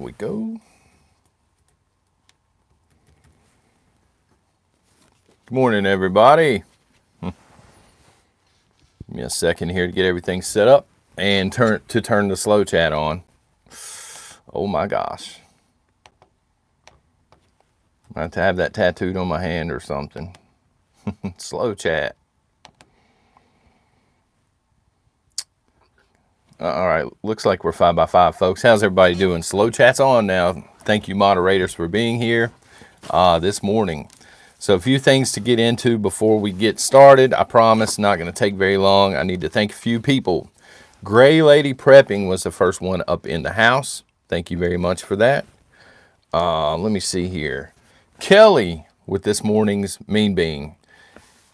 We go. Good morning, everybody. Give me a second here to get everything set up and turn the slow chat on. Oh my gosh. I have to have that tattooed on my hand or something. Slow chat. All right, looks like we're 5 by 5, folks. How's everybody doing? Slow chat's on now. Thank you, moderators, for being here this morning. So a few things to get into before we get started. I promise, not going to take very long. I need to thank a few people. Gray Lady Prepping was the first one up in the house. Thank you very much for that. Let me see here. Kelly with this morning's Mean Bean.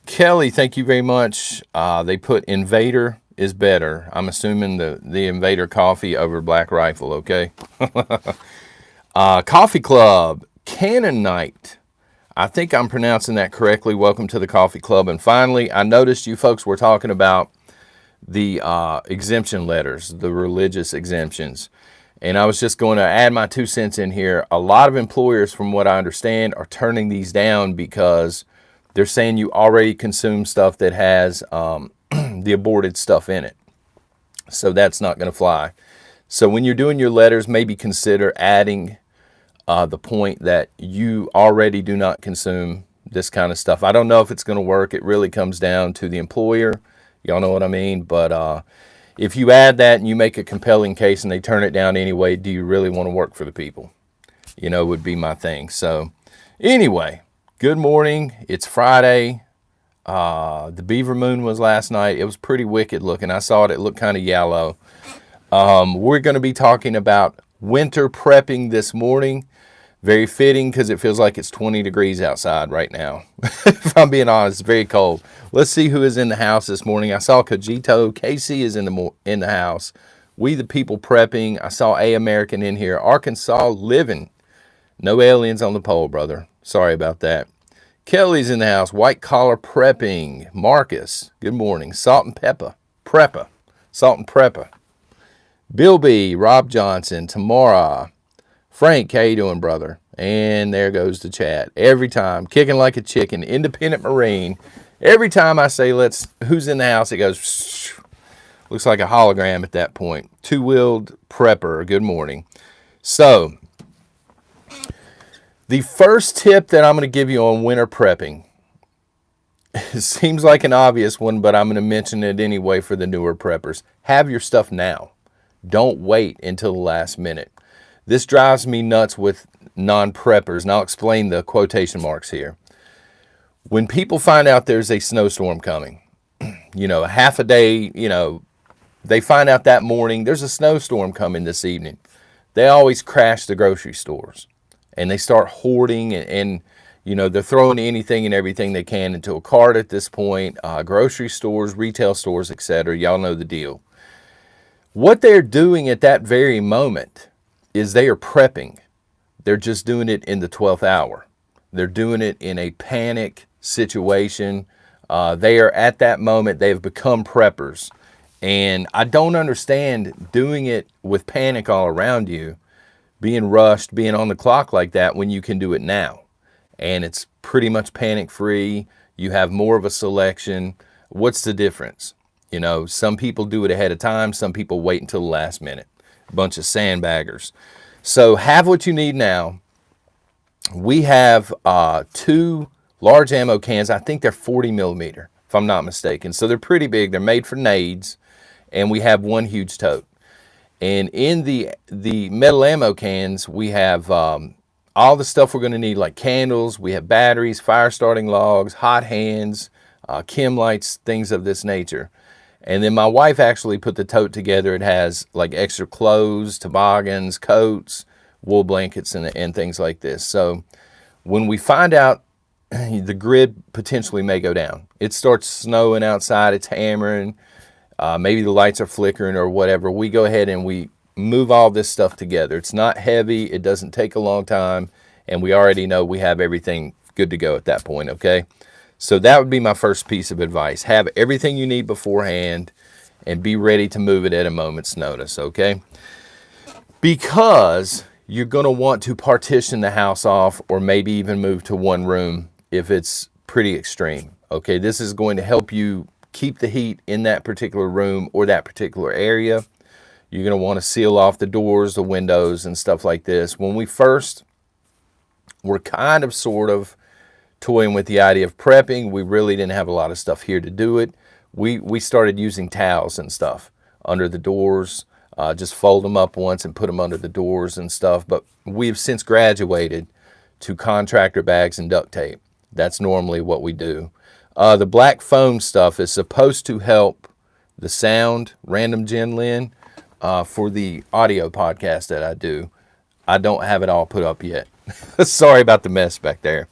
Kelly, thank you very much. They put Invader is better. I'm assuming the Invader coffee over Black Rifle, okay? Coffee Club, Canaanite. I think I'm pronouncing that correctly. Welcome to the Coffee Club. And finally, I noticed you folks were talking about the exemption letters, the religious exemptions. And I was just going to add my 2 cents in here. A lot of employers, from what I understand, are turning these down because they're saying you already consume stuff that has the aborted stuff in it. So that's not going to fly. So when you're doing your letters, maybe consider adding the point that you already do not consume this kind of stuff. I don't know if it's going to work. It really comes down to the employer. Y'all know what I mean? But if you add that and you make a compelling case and they turn it down anyway, do you really want to work for the people? You know, would be my thing. So anyway, good morning. It's Friday. The beaver moon was last night. It was pretty wicked looking. I saw it. It looked kind of yellow. We're going to be talking about winter prepping this morning. Very fitting because it feels like it's 20 degrees outside right now. If I'm being honest, it's very cold. Let's see who is in the house this morning. I saw Kajito. Casey is in the house. We the People Prepping. I saw A American in here. Arkansas Living. No aliens on the pole, brother. Sorry about that. Kelly's in the house. White Collar Prepping. Marcus. Good morning. Salt and Pepper. Prepper. Salt and Prepper. Bill B. Rob Johnson. Tamara. Frank, how you doing, brother? And there goes the chat. Every time, kicking like a chicken, Independent Marine. Every time I say, who's in the house, it goes, looks like a hologram at that point. Two-wheeled prepper, good morning. So, the first tip that I'm going to give you on winter prepping, it seems like an obvious one, but I'm going to mention it anyway for the newer preppers. Have your stuff now. Don't wait until the last minute. This drives me nuts with non-preppers, and I'll explain the quotation marks here. When people find out there's a snowstorm coming, half a day, they find out that morning there's a snowstorm coming this evening. They always crash the grocery stores, and they start hoarding, and they're throwing anything and everything they can into a cart at this point. Grocery stores, retail stores, etc. Y'all know the deal. What they're doing at that very moment is they are prepping. They're just doing it in the 12th hour. They're doing it in a panic situation. They are at that moment, they've become preppers. And I don't understand doing it with panic all around you, being rushed, being on the clock like that when you can do it now. And it's pretty much panic free. You have more of a selection. What's the difference? Some people do it ahead of time. Some people wait until the last minute. Bunch of sandbaggers. So have what you need now. We have 2 large ammo cans. I think they're 40 millimeter, if I'm not mistaken. So they're pretty big. They're made for nades. And we have 1 huge tote. And in the metal ammo cans, we have all the stuff we're going to need, like candles. We have batteries, fire starting logs, hot hands, chem lights, things of this nature. And then my wife actually put the tote together. It has like extra clothes, toboggans, coats, wool blankets, and things like this. So when we find out the grid potentially may go down, it starts snowing outside, it's hammering, maybe the lights are flickering or whatever, we go ahead and we move all this stuff together. It's not heavy, it doesn't take a long time, and we already know we have everything good to go at that point, okay? So that would be my first piece of advice. Have everything you need beforehand and be ready to move it at a moment's notice, okay? Because you're going to want to partition the house off, or maybe even move to one room if it's pretty extreme. Okay, this is going to help you keep the heat in that particular room or that particular area. You're going to want to seal off the doors, the windows, and stuff like this. When we first were kind of sort of toying with the idea of prepping, we really didn't have a lot of stuff here to do it. We started using towels and stuff under the doors, just fold them up once and put them under the doors and stuff. But we've since graduated to contractor bags and duct tape. That's normally what we do. The black foam stuff is supposed to help the sound, Random Jen Lynn, for the audio podcast that I do. I don't have it all put up yet. Sorry about the mess back there.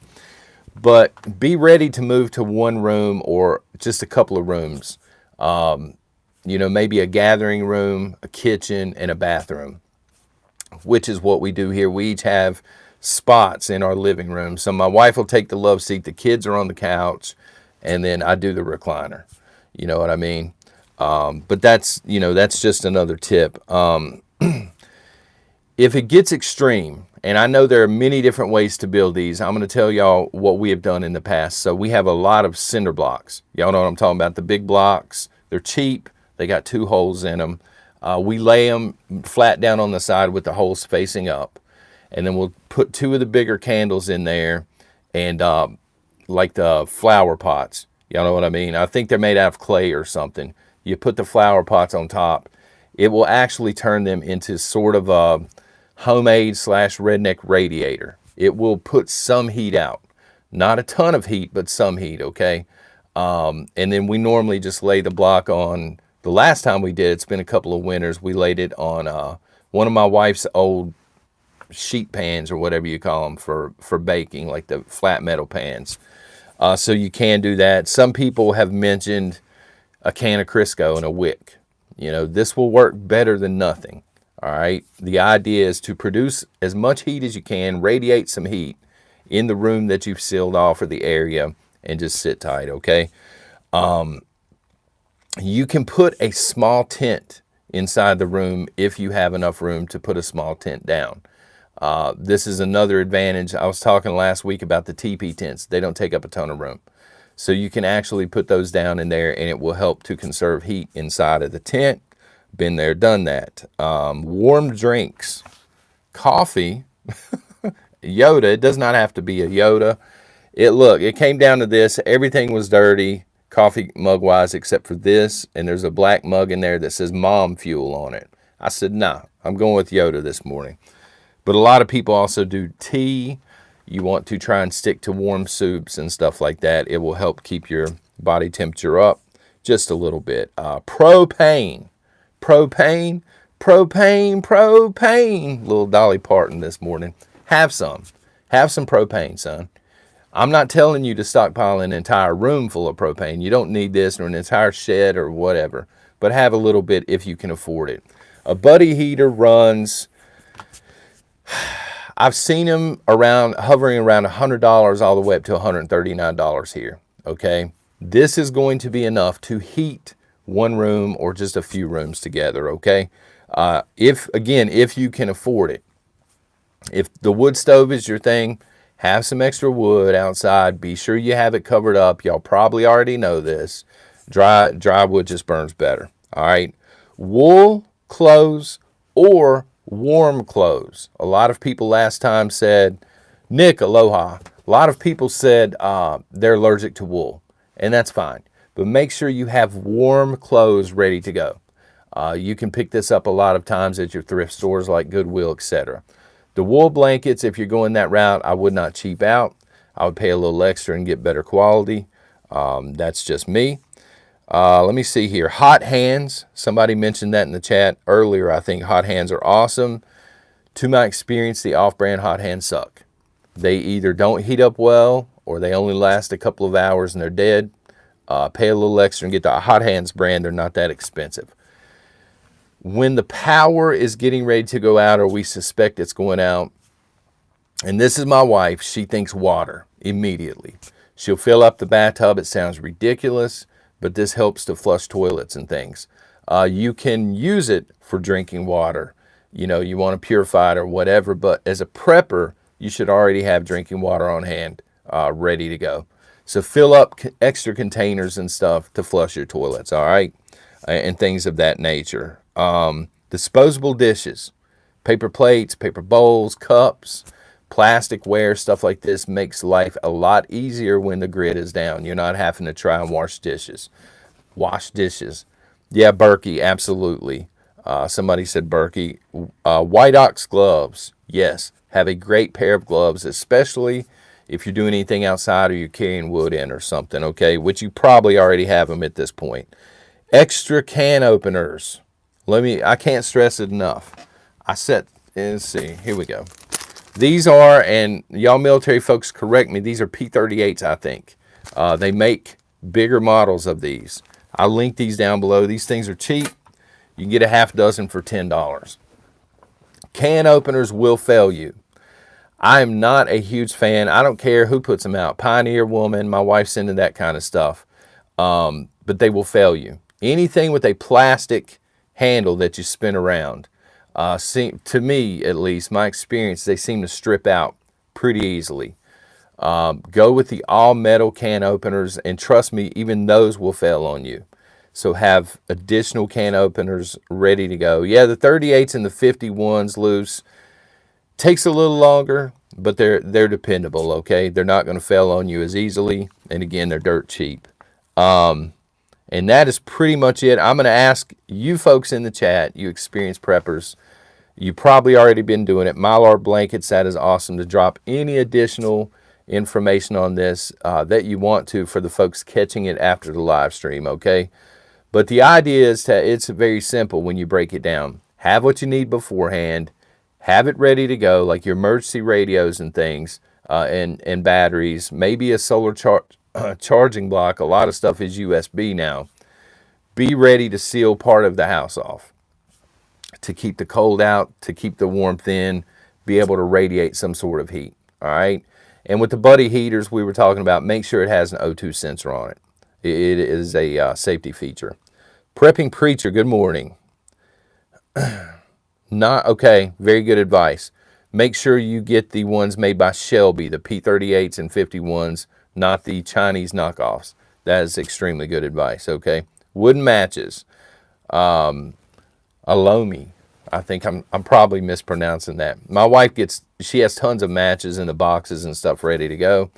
But be ready to move to one room or just a couple of rooms. Maybe a gathering room, a kitchen, and a bathroom, which is what we do here. We each have spots in our living room. So my wife will take the love seat, the kids are on the couch, and then I do the recliner. You know what I mean? But that's just another tip. If it gets extreme, and I know there are many different ways to build these, I'm going to tell y'all what we have done in the past. So we have a lot of cinder blocks. Y'all know what I'm talking about, the big blocks. They're cheap. They got 2 holes in them. We lay them flat down on the side with the holes facing up. And then we'll put 2 of the bigger candles in there, and like the flower pots. Y'all know what I mean? I think they're made out of clay or something. You put the flower pots on top. It will actually turn them into sort of a homemade / redneck radiator. It will put some heat out. Not a ton of heat, but some heat, okay? And then we normally just lay the block on. The last time we did, it's been a couple of winters, we laid it on one of my wife's old sheet pans, or whatever you call them, for baking, like the flat metal pans. So you can do that. Some people have mentioned a can of Crisco and a wick. This will work better than nothing. All right. The idea is to produce as much heat as you can, radiate some heat in the room that you've sealed off, or the area, and just sit tight. Okay. You can put a small tent inside the room if you have enough room to put a small tent down. This is another advantage. I was talking last week about the teepee tents. They don't take up a ton of room. So you can actually put those down in there, and it will help to conserve heat inside of the tent. Been there, done that. Warm drinks, coffee, Yoda. It does not have to be a Yoda. It came down to this. Everything was dirty, coffee mug wise, except for this. And there's a black mug in there that says Mom Fuel on it. I said, nah, I'm going with Yoda this morning. But a lot of people also do tea. You want to try and stick to warm soups and stuff like that. It will help keep your body temperature up just a little bit. Propane. Little Dolly Parton this morning. Have some propane, son. I'm not telling you to stockpile an entire room full of propane. You don't need this, or an entire shed or whatever, but have a little bit if you can afford it. A buddy heater runs, I've seen them hovering around $100 all the way up to $139 here. Okay. This is going to be enough to heat one room or just a few rooms together. Okay. If you can afford it. If the wood stove is your thing, have some extra wood outside. Be sure you have it covered up. Y'all probably already know this. Dry wood just burns better. All right. Wool clothes or warm clothes. A lot of people last time said, Nick, aloha. A lot of people said they're allergic to wool, and that's fine. But make sure you have warm clothes ready to go. You can pick this up a lot of times at your thrift stores like Goodwill, etc. The wool blankets, if you're going that route, I would not cheap out. I would pay a little extra and get better quality. That's just me. Let me see here. Hot hands. Somebody mentioned that in the chat earlier. I think hot hands are awesome. To my experience, the off-brand hot hands suck. They either don't heat up well, or they only last a couple of hours and they're dead. Pay a little extra and get the hot hands brand. They're not that expensive. When the power is getting ready to go out, or we suspect it's going out, and this is my wife, she thinks water immediately. She'll fill up the bathtub. It sounds ridiculous, but this helps to flush toilets and things. You can use it for drinking water. you want to purify it or whatever. But as a prepper, you should already have drinking water on hand, ready to go. So fill up extra containers and stuff to flush your toilets, all right? And things of that nature. Disposable dishes, paper plates, paper bowls, cups, plasticware, stuff like this makes life a lot easier when the grid is down. You're not having to try and wash dishes. Wash dishes. Yeah, Berkey, absolutely. Somebody said Berkey. White Ox gloves. Yes, have a great pair of gloves, especially if you're doing anything outside or you're carrying wood in or something, okay? Which you probably already have them at this point. Extra can openers. I can't stress it enough. Let's see, here we go. These are, and y'all military folks correct me, these are P38s, I think. They make bigger models of these. I'll link these down below. These things are cheap. You can get a half dozen for $10. Can openers will fail you. I am not a huge fan. I don't care who puts them out. Pioneer Woman, my wife's into that kind of stuff. But they will fail you. Anything with a plastic handle that you spin around, to me at least, my experience, they seem to strip out pretty easily. Go with the all metal can openers, and trust me, even those will fail on you. So have additional can openers ready to go. Yeah, the 38s and the 51s loose takes a little longer, but they're dependable, okay? They're not going to fail on you as easily, and again, they're dirt cheap. And that is pretty much it. I'm going to ask you folks in the chat, you experienced preppers, you probably already been doing it. Mylar blankets, that is awesome, to drop any additional information on this that you want to for the folks catching it after the live stream, okay? But the idea is that it's very simple when you break it down. Have what you need beforehand. Have it ready to go, like your emergency radios and things, and batteries. Maybe a solar charging block. A lot of stuff is USB now. Be ready to seal part of the house off, to keep the cold out, to keep the warmth in, be able to radiate some sort of heat, all right? And with the buddy heaters we were talking about, make sure it has an O2 sensor on it. It is a safety feature. Prepping Preacher, good morning. Okay, very good advice. Make sure you get the ones made by Shelby, the P38s and 51s, not the Chinese knockoffs. That is extremely good advice, okay? Wooden matches. Alomi. I think I'm probably mispronouncing that. My wife she has tons of matches in the boxes and stuff ready to go.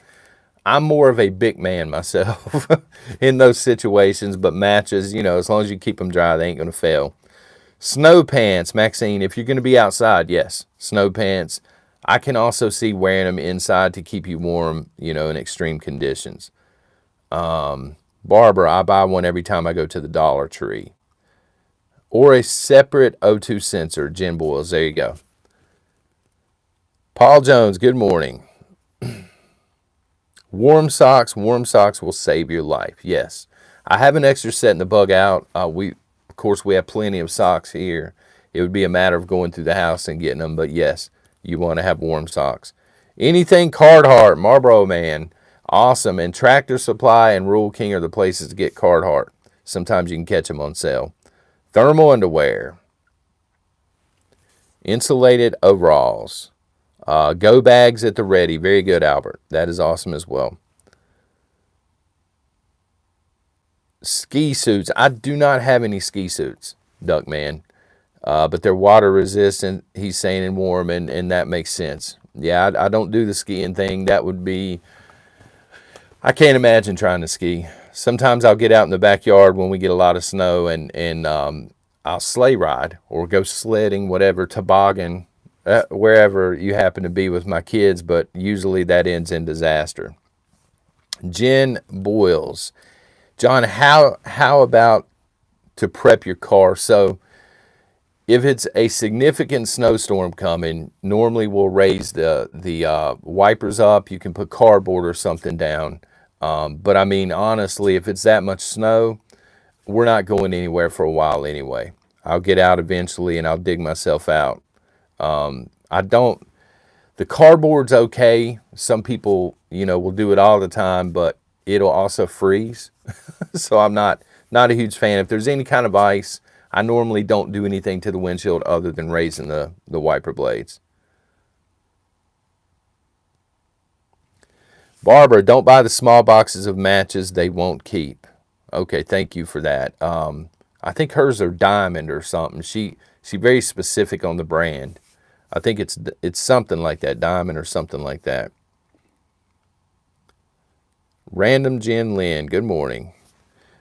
I'm more of a big man myself in those situations, but matches, as long as you keep them dry, they ain't going to fail. Snow pants, Maxine, if you're going to be outside, yes, snow pants. I can also see wearing them inside to keep you warm, in extreme conditions. Barbara, I buy one every time I go to the Dollar Tree. Or a separate O2 sensor, Jen Boyles, there you go. Paul Jones, good morning. Warm socks will save your life, yes. I have an extra set in the bug out. Of course, we have plenty of socks here. It would be a matter of going through the house and getting them, but yes, you want to have warm socks. Anything Carhartt, Marlboro Man, awesome. And Tractor Supply and Rural King are the places to get Carhartt. Sometimes you can catch them on sale. Thermal underwear. Insulated overalls. Go bags at the ready. Very good, Albert. That is awesome as well. Ski suits. I do not have any ski suits, Duckman. But they're water resistant, he's saying, and warm, and that makes sense. Yeah, I don't do the skiing thing. That would be, I can't imagine trying to ski. Sometimes I'll get out in the backyard when we get a lot of snow and I'll sleigh ride or go sledding, whatever, toboggan, wherever you happen to be with my kids, but usually that ends in disaster. Jen Boyles. John, how about to prep your car? So if it's a significant snowstorm coming, normally we'll raise the wipers up. You can put cardboard or something down. But I mean, honestly, if it's that much snow, we're not going anywhere for a while anyway. I'll get out eventually and I'll dig myself out. The cardboard's okay. Some people, will do it all the time, but it'll also freeze. So I'm not a huge fan. If there's any kind of ice, I normally don't do anything to the windshield other than raising the wiper blades. Barbara, don't buy the small boxes of matches. They won't keep. Okay, thank you for that. I think hers are diamond or something. She very specific on the brand. I think it's something like that, diamond or something like that. Random Jen Lynn, good morning.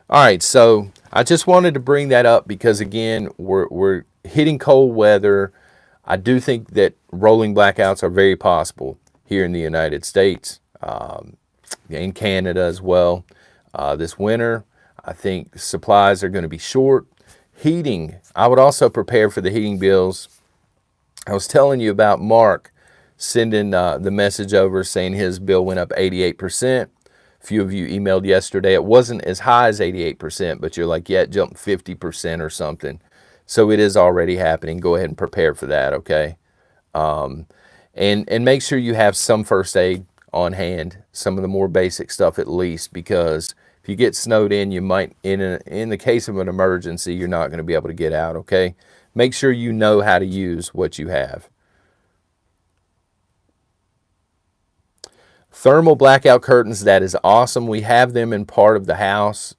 All right, so I just wanted to bring that up because, again, we're hitting cold weather. I do think that rolling blackouts are very possible here in the United States, in Canada as well. This winter, I think supplies are going to be short. Heating, I would also prepare for the heating bills. I was telling you about Mark sending the message over saying his bill went up 88%. A few of you emailed yesterday. It wasn't as high as 88%, but you're like, yeah, it jumped 50% or something. So it is already happening. Go ahead and prepare for that, okay? And make sure you have some first aid on hand, some of the more basic stuff at least, because if you get snowed in, you might, in the case of an emergency, you're not going to be able to get out, okay? Make sure you know how to use what you have. Thermal blackout curtains, that is awesome. We have them in part of the house.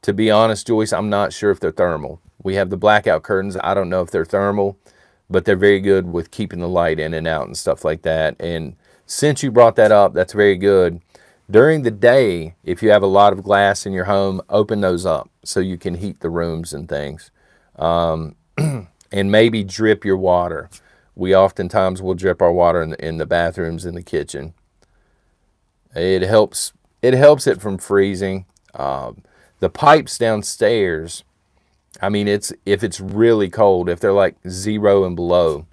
To be honest, Joyce, I'm not sure if they're thermal. We have the blackout curtains. I don't know if they're thermal, but they're very good with keeping the light in and out and stuff like that. And since you brought that up, that's very good. During the day, if you have a lot of glass in your home, open those up so you can heat the rooms and things. And maybe drip your water. We oftentimes will drip our water in the bathrooms, in the kitchen. It helps it from freezing. The pipes downstairs, I mean, if it's really cold, if they're like 0 and below,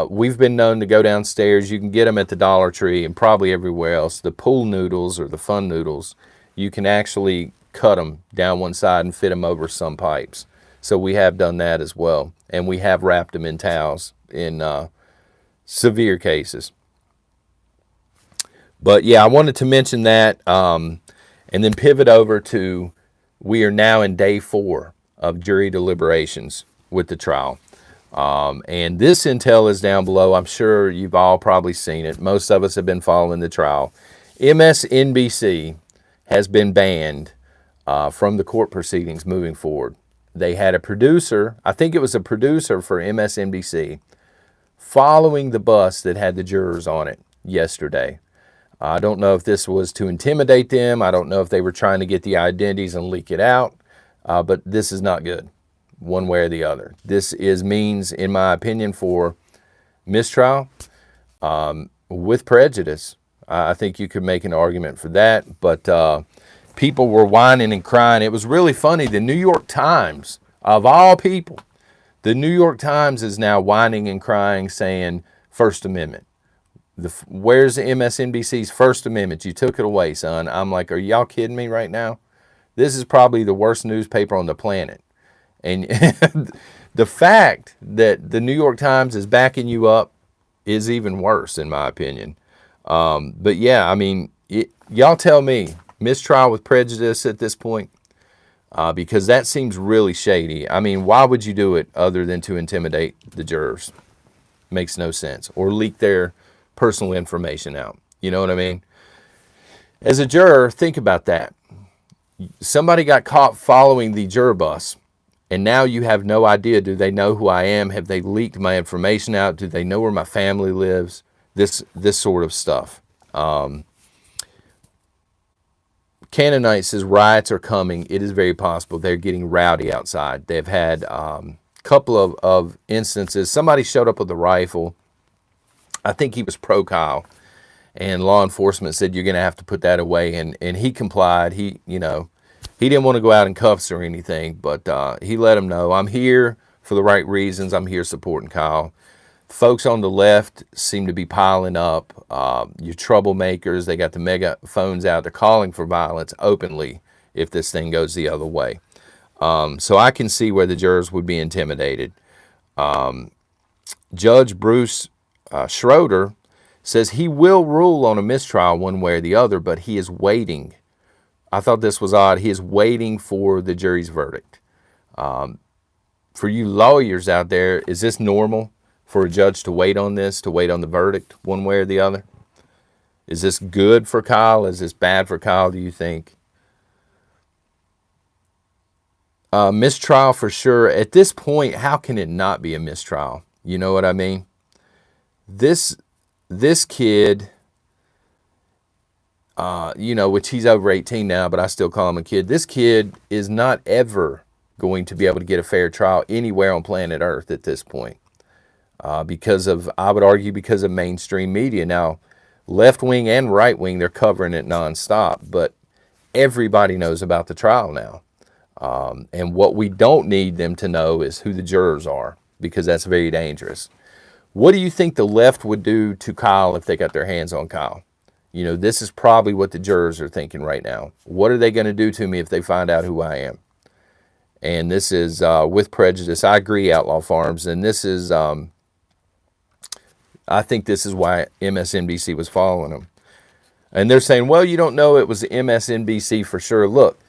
we've been known to go downstairs. You can get them at the Dollar Tree and probably everywhere else. The pool noodles or the fun noodles, you can actually cut them down one side and fit them over some pipes. So we have done that as well. And we have wrapped them in towels in severe cases. But yeah, I wanted to mention that and then pivot over to, we are now in day 4 of jury deliberations with the trial. And this intel is down below. I'm sure you've all probably seen it. Most of us have been following the trial. MSNBC has been banned from the court proceedings moving forward. They had a producer, I think it was a producer for MSNBC, following the bus that had the jurors on it yesterday. I don't know if this was to intimidate them. I don't know if they were trying to get the identities and leak it out. But this is not good, one way or the other. This means, in my opinion, for mistrial with prejudice. I think you could make an argument for that. But people were whining and crying. It was really funny. The New York Times, of all people, the New York Times is now whining and crying, saying First Amendment. Where's MSNBC's First Amendment? You took it away, son. I'm like, are y'all kidding me right now? This is probably the worst newspaper on the planet. And the fact that the New York Times is backing you up is even worse, in my opinion. But yeah, I mean, y'all tell me, mistrial with prejudice at this point? Because that seems really shady. I mean, why would you do it other than to intimidate the jurors? Makes no sense. Or leak their personal information out. You know what I mean? As a juror, think about that. Somebody got caught following the juror bus, and now you have no idea. Do they know who I am? Have they leaked my information out? Do they know where my family lives? This sort of stuff. Canaanite says riots are coming. It is very possible. They're getting rowdy outside. They've had a couple of instances. Somebody showed up with a rifle. I think he was pro-Kyle, and law enforcement said, you're going to have to put that away, and he complied. He didn't want to go out in cuffs or anything, but he let him know, I'm here for the right reasons. I'm here supporting Kyle. Folks on the left seem to be piling up. Your troublemakers, they got the megaphones out. They're calling for violence openly if this thing goes the other way. So I can see where the jurors would be intimidated. Judge Bruce Schroeder says he will rule on a mistrial one way or the other, but he is waiting. I thought this was odd. He is waiting for the jury's verdict. for you lawyers out there, is this normal for a judge to wait on this, to wait on the verdict one way or the other? Is this good for Kyle? Is this bad for Kyle, do you think? Mistrial for sure. At this point, how can it not be a mistrial? You know what I mean? This kid, which he's over 18 now, but I still call him a kid. This kid is not ever going to be able to get a fair trial anywhere on planet Earth at this point. I would argue, because of mainstream media. Now, left wing and right wing, they're covering it nonstop, but everybody knows about the trial now. And what we don't need them to know is who the jurors are, because that's very dangerous. What do you think the left would do to Kyle if they got their hands on Kyle? This is probably what the jurors are thinking right now. What are they going to do to me if they find out who I am? And this is with prejudice. I agree, Outlaw Farms. And this is, I think this is why MSNBC was following them. And they're saying, well, you don't know it was MSNBC for sure. Look,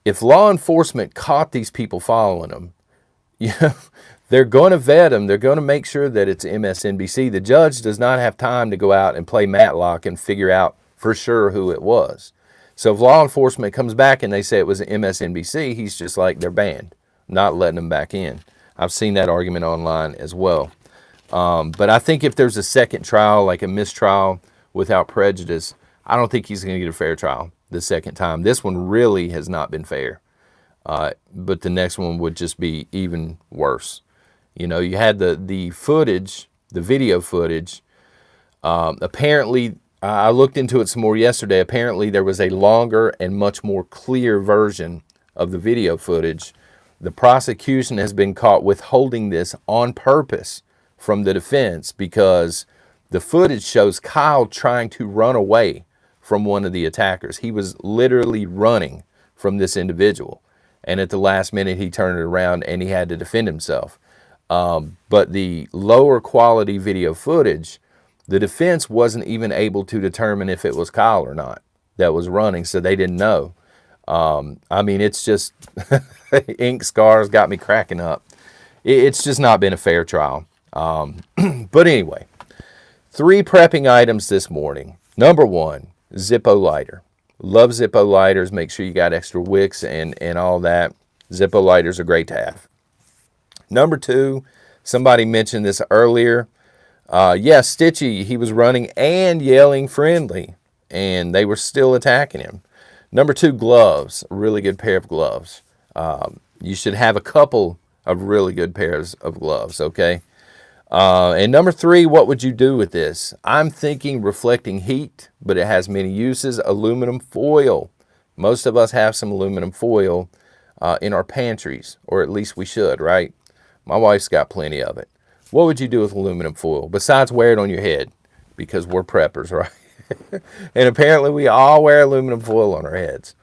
if law enforcement caught these people following them, they're going to vet them. They're going to make sure that it's MSNBC. The judge does not have time to go out and play Matlock and figure out for sure who it was. So if law enforcement comes back and they say it was MSNBC, he's just like, they're banned, not letting them back in. I've seen that argument online as well. But I think if there's a second trial, like a mistrial without prejudice, I don't think he's going to get a fair trial the second time. This one really has not been fair. But the next one would just be even worse. You had the footage, the video footage. Apparently, I looked into it some more yesterday. Apparently, there was a longer and much more clear version of the video footage. The prosecution has been caught withholding this on purpose from the defense, because the footage shows Kyle trying to run away from one of the attackers. He was literally running from this individual. And at the last minute, he turned it around and he had to defend himself. But the lower quality video footage, the defense wasn't even able to determine if it was Kyle or not that was running, so they didn't know. It's just, ink scars got me cracking up. It's just not been a fair trial. But anyway, 3 prepping items this morning. Number 1, Zippo lighter. Love Zippo lighters. Make sure you got extra wicks and all that. Zippo lighters are great to have. Number 2, somebody mentioned this earlier. Stitchy, he was running and yelling friendly, and they were still attacking him. Number 2, gloves. A really good pair of gloves. You should have a couple of really good pairs of gloves, okay? And number 3, what would you do with this? I'm thinking reflecting heat, but it has many uses. Aluminum foil. Most of us have some aluminum foil in our pantries, or at least we should, right? My wife's got plenty of it. What would you do with aluminum foil besides wear it on your head? Because we're preppers, right? And apparently we all wear aluminum foil on our heads.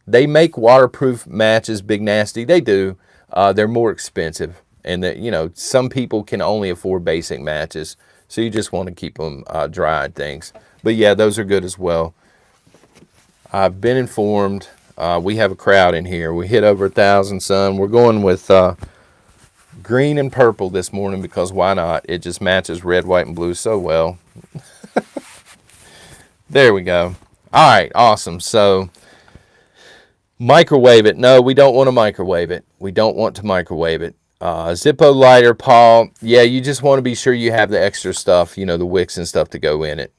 They make waterproof matches, Big Nasty. They do. They're more expensive. And that, some people can only afford basic matches. So you just want to keep them dry and things. But yeah, those are good as well. I've been informed. We have a crowd in here. We hit over 1,000, son. We're going with green and purple this morning because why not? It just matches red, white, and blue so well. There we go. All right, awesome. So microwave it. No, we don't want to microwave it. We don't want to microwave it. Zippo lighter, Paul. Yeah, you just want to be sure you have the extra stuff, the wicks and stuff to go in it.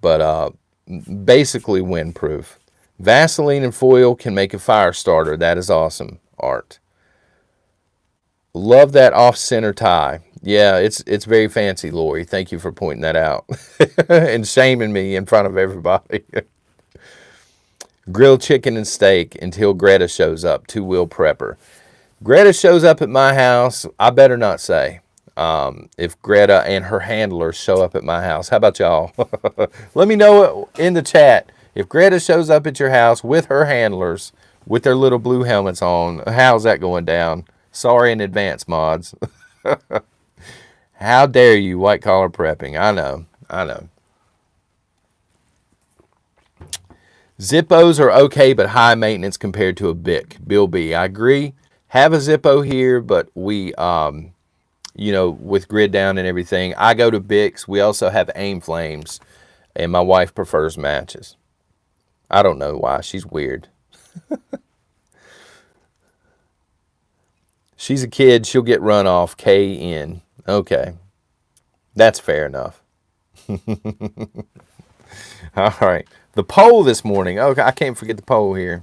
But basically windproof. Vaseline and foil can make a fire starter. That is awesome, Art. Love that off-center tie. Yeah, it's very fancy, Lori. Thank you for pointing that out and shaming me in front of everybody. Grilled chicken and steak until Greta shows up. Two-wheel prepper. Greta shows up at my house, I better not say. If Greta and her handlers show up at my house. How about y'all? Let me know in the chat. If Greta shows up at your house with her handlers, with their little blue helmets on, how's that going down? Sorry in advance, mods. How dare you, white collar prepping? I know. Zippos are okay, but high maintenance compared to a Bic. Bill B, I agree. have a Zippo here, but we, with grid down and everything, I go to Bix. We also have Aim Flames, and my wife prefers matches. I don't know why. She's weird. She's a kid. She'll get run off. KN. Okay. That's fair enough. All right. The poll this morning. Okay, I can't forget the poll here.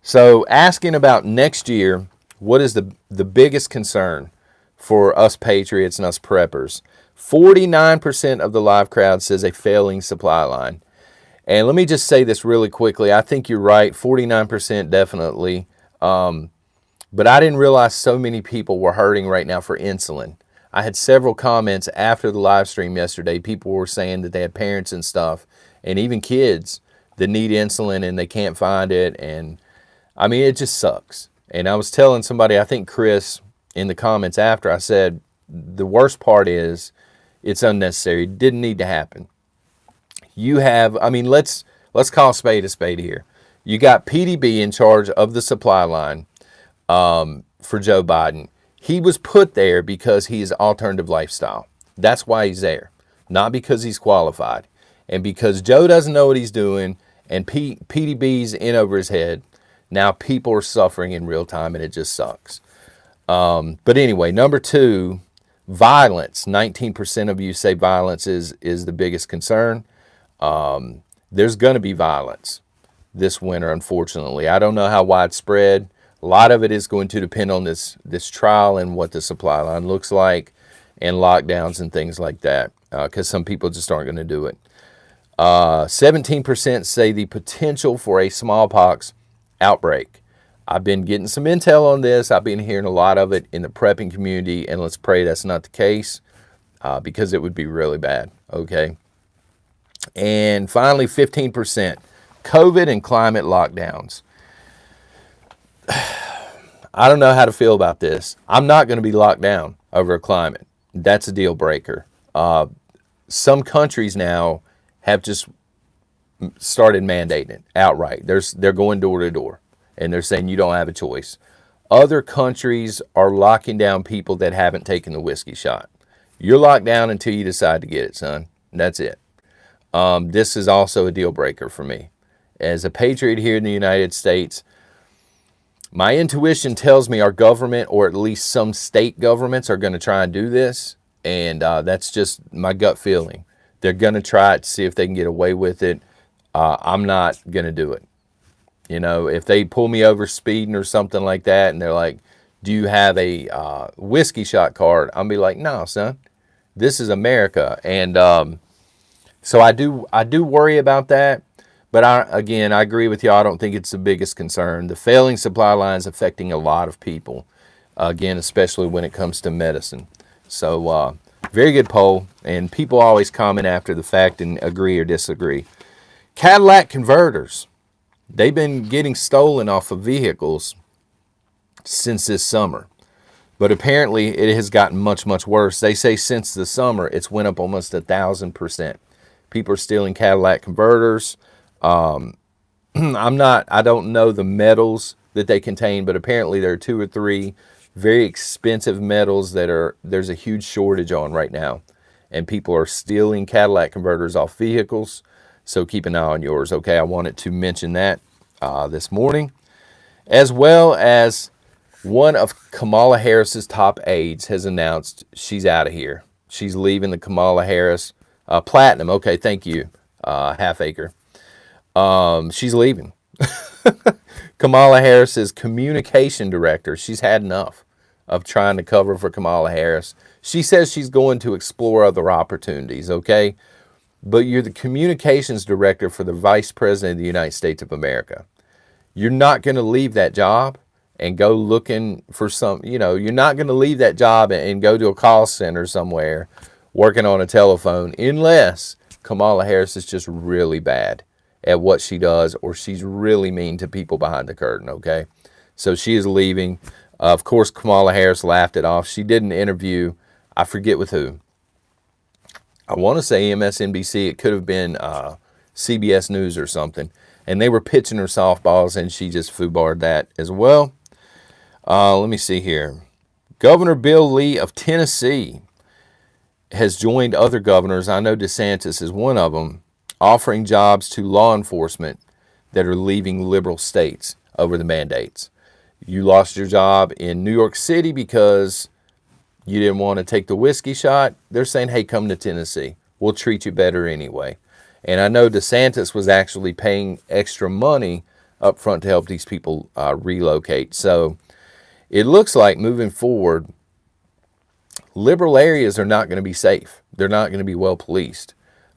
So asking about next year, what is the biggest concern for us patriots and us preppers? 49% of the live crowd says a failing supply line. And let me just say this really quickly. I think you're right. 49% definitely. But I didn't realize so many people were hurting right now for insulin. I had several comments after the live stream yesterday. People were saying that they had parents and stuff, and even kids that need insulin and they can't find it. And I mean, it just sucks. And I was telling somebody, I think Chris, in the comments after, I said, the worst part is it's unnecessary. It didn't need to happen. You have, I mean, let's call a spade here. You got PDB in charge of the supply line for Joe Biden. He was put there because he is alternative lifestyle. That's why he's there, not because he's qualified. And because Joe doesn't know what he's doing and PDB's in over his head, now people are suffering in real time, and it just sucks. But anyway, number two, violence. 19% of you say violence is the biggest concern. There's going to be violence this winter, unfortunately. I don't know how widespread. A lot of it is going to depend on this trial and what the supply line looks like and lockdowns and things like that, because some people just aren't going to do it. 17% say the potential for a smallpox outbreak. I've been getting some intel on this. I've been hearing a lot of it in the prepping community, and let's pray that's not the case, because it would be really bad, okay? And finally, 15%, COVID and climate lockdowns. I don't know how to feel about this. I'm not going to be locked down over a climate. That's a deal breaker. Some countries now have just started mandating it outright. They're going door to door, and they're saying you don't have a choice. Other countries are locking down people that haven't taken the whiskey shot. You're locked down until you decide to get it, son. That's it. This is also a deal breaker for me. As a patriot here in the United States, my intuition tells me our government, or at least some state governments, are going to try and do this. And that's just my gut feeling. They're going to try it to see if they can get away with it. I'm not going to do it. You know, if they pull me over speeding or something like that, and they're like, do you have a whiskey shot card? I'll be like, no, son, this is America. And so I do worry about that. But I agree with you. I don't think it's the biggest concern. The failing supply line is affecting a lot of people, again, especially when it comes to medicine. So very good poll, and people always comment after the fact and agree or disagree. Cadillac converters, they've been getting stolen off of vehicles since this summer. But apparently it has gotten much, much worse. They say since the summer, it's went up almost 1,000%. People are stealing Cadillac converters. I don't know the metals that they contain, but apparently there are 2 or 3 very expensive metals that there's a huge shortage on right now. And people are stealing Cadillac converters off vehicles. So keep an eye on yours, okay? I wanted to mention that this morning. As well as one of Kamala Harris's top aides has announced she's out of here. She's leaving the Kamala Harris Platinum. Okay, thank you, Half Acre. She's leaving. Kamala Harris is communication director. She's had enough of trying to cover for Kamala Harris. She says she's going to explore other opportunities, okay? But you're the communications director for the Vice President of the United States of America. You're not going to leave that job and go looking for you're not going to leave that job and go to a call center somewhere working on a telephone unless Kamala Harris is just really bad at what she does, or she's really mean to people behind the curtain, okay? So she is leaving. Of course, Kamala Harris laughed it off. She did an interview, I forget with who. I want to say MSNBC. It could have been CBS News or something. And they were pitching her softballs, and she just foobarred that as well. Let me see here. Governor Bill Lee of Tennessee has joined other governors, I know DeSantis is one of them, offering jobs to law enforcement that are leaving liberal states over the mandates. You lost your job in New York City because you didn't want to take the whiskey shot. They're saying, hey, come to Tennessee. We'll treat you better anyway. And I know DeSantis was actually paying extra money up front to help these people relocate. So it looks like moving forward, liberal areas are not going to be safe. They're not going to be well policed.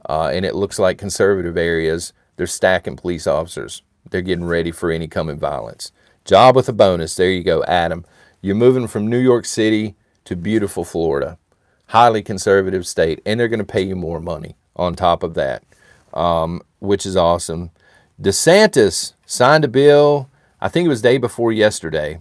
And it looks like conservative areas, they're stacking police officers. They're getting ready for any coming violence. Job with a bonus. There you go, Adam. You're moving from New York City to beautiful Florida. Highly conservative state. And they're going to pay you more money on top of that, which is awesome. DeSantis signed a bill, I think it was day before yesterday,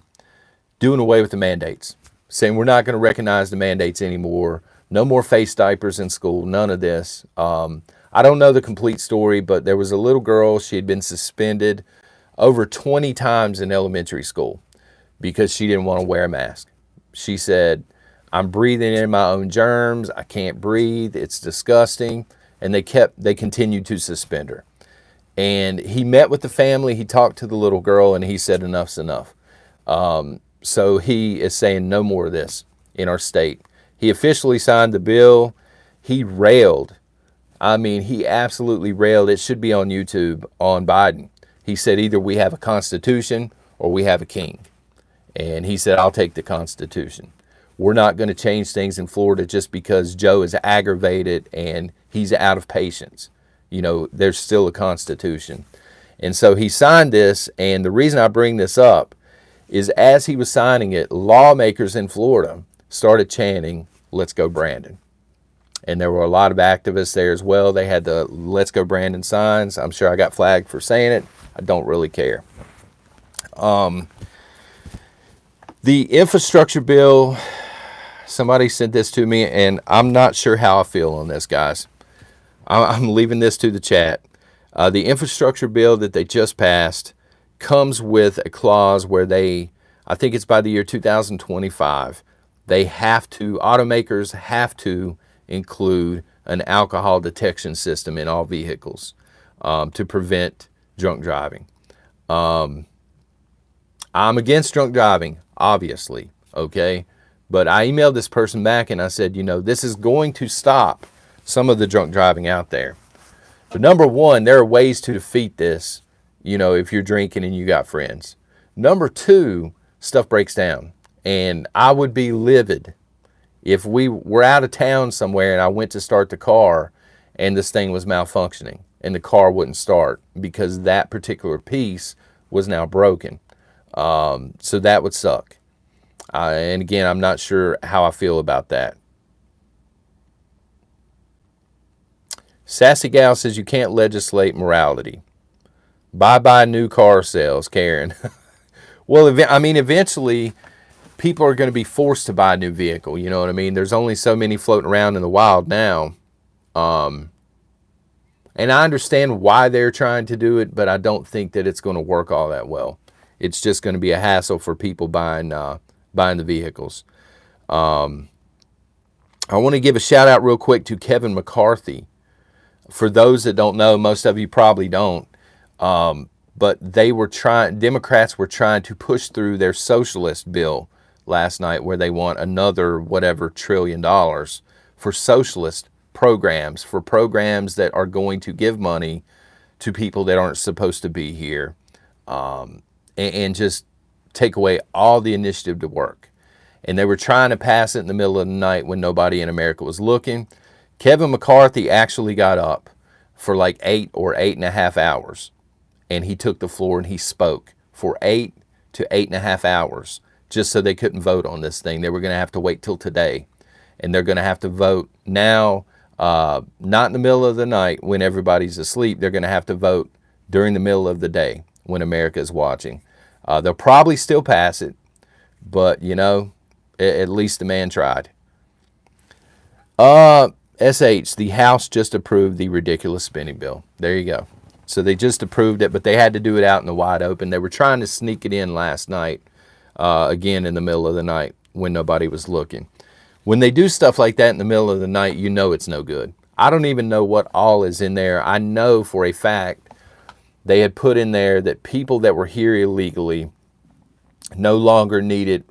doing away with the mandates. Saying we're not going to recognize the mandates anymore. No more face diapers in school. None of this. I don't know the complete story, but there was a little girl. She had been suspended over 20 times in elementary school because she didn't want to wear a mask. She said, I'm breathing in my own germs. I can't breathe. It's disgusting. And they continued to suspend her. And he met with the family. He talked to the little girl, and he said, enough's enough. So he is saying no more of this in our state. He officially signed the bill. He railed. I mean, he absolutely railed. It should be on YouTube on Biden. He said either we have a constitution or we have a king. And he said, I'll take the Constitution. We're not going to change things in Florida just because Joe is aggravated and he's out of patience. You know, there's still a Constitution. And so he signed this. And the reason I bring this up is as he was signing it, lawmakers in Florida started chanting, let's go Brandon. And there were a lot of activists there as well. They had the let's go Brandon signs. I'm sure I got flagged for saying it. I don't really care. The infrastructure bill, somebody sent this to me, and I'm not sure how I feel on this, guys. I'm leaving this to the chat. The infrastructure bill that they just passed comes with a clause where I think it's by the year 2025, automakers have to include an alcohol detection system in all vehicles to prevent drunk driving. I'm against drunk driving, obviously, okay? But I emailed this person back and I said, this is going to stop some of the drunk driving out there. But number one, there are ways to defeat this, if you're drinking and you got friends. Number two, stuff breaks down. And I would be livid if we were out of town somewhere and I went to start the car and this thing was malfunctioning and the car wouldn't start because that particular piece was now broken. So that would suck. And again, I'm not sure how I feel about that. Sassy Gal says you can't legislate morality. Bye-bye new car sales, Karen. Well, eventually people are going to be forced to buy a new vehicle. You know what I mean? There's only so many floating around in the wild now. And I understand why they're trying to do it, but I don't think that it's going to work all that well. It's just going to be a hassle for people buying the vehicles. I want to give a shout out real quick to Kevin McCarthy. For those that don't know, most of you probably don't, but Democrats were trying to push through their socialist bill last night where they want another whatever $1 trillion for socialist programs, for programs that are going to give money to people that aren't supposed to be here, and just take away all the initiative to work. And they were trying to pass it in the middle of the night when nobody in America was looking. Kevin McCarthy actually got up for like 8 or 8.5 hours, and he took the floor and he spoke for 8 to 8.5 hours just so they couldn't vote on this thing. They were going to have to wait till today, and they're going to have to vote now, not in the middle of the night when everybody's asleep. They're going to have to vote during the middle of the day when America is watching. They'll probably still pass it, but at least the man tried. SH, the House just approved the ridiculous spending bill. There you go. So they just approved it, but they had to do it out in the wide open. They were trying to sneak it in last night, again in the middle of the night when nobody was looking. When they do stuff like that in the middle of the night, you know it's no good. I don't even know what all is in there. I know for a fact they had put in there that people that were here illegally no longer needed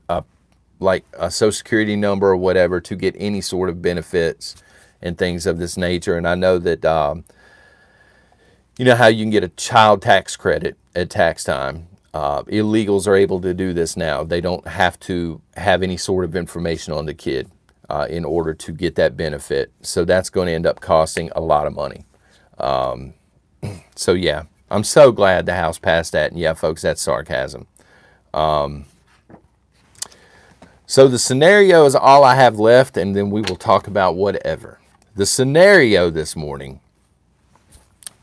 like a social security number or whatever to get any sort of benefits and things of this nature. And I know that, you know how you can get a child tax credit at tax time. Illegals are able to do this now. They don't have to have any sort of information on the kid in order to get that benefit. So that's going to end up costing a lot of money. So yeah, I'm so glad the House passed that. And yeah, folks, that's sarcasm. So the scenario is all I have left, and then we will talk about whatever. The scenario this morning: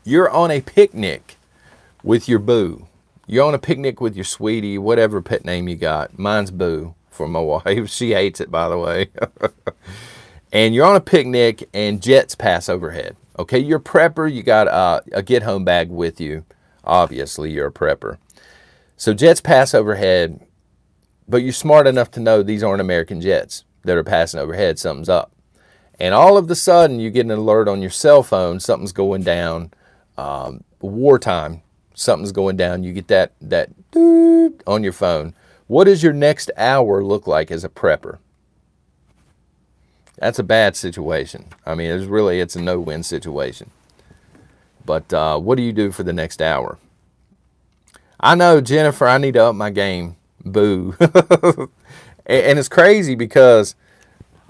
you're on a picnic with your boo. You're on a picnic with your sweetie, whatever pet name you got. Mine's Boo for my wife. She hates it, by the way. And you're on a picnic and jets pass overhead. Okay, you're a prepper. You got a get-home bag with you. Obviously, you're a prepper. So jets pass overhead, but you're smart enough to know these aren't American jets that are passing overhead. Something's up. And all of a sudden, you get an alert on your cell phone. Something's going down. Wartime. Something's going down. You get that doot on your phone. What does your next hour look like as a prepper? That's a bad situation. I mean, it's a no-win situation. But what do you do for the next hour? I know, Jennifer, I need to up my game. Boo. And it's crazy because,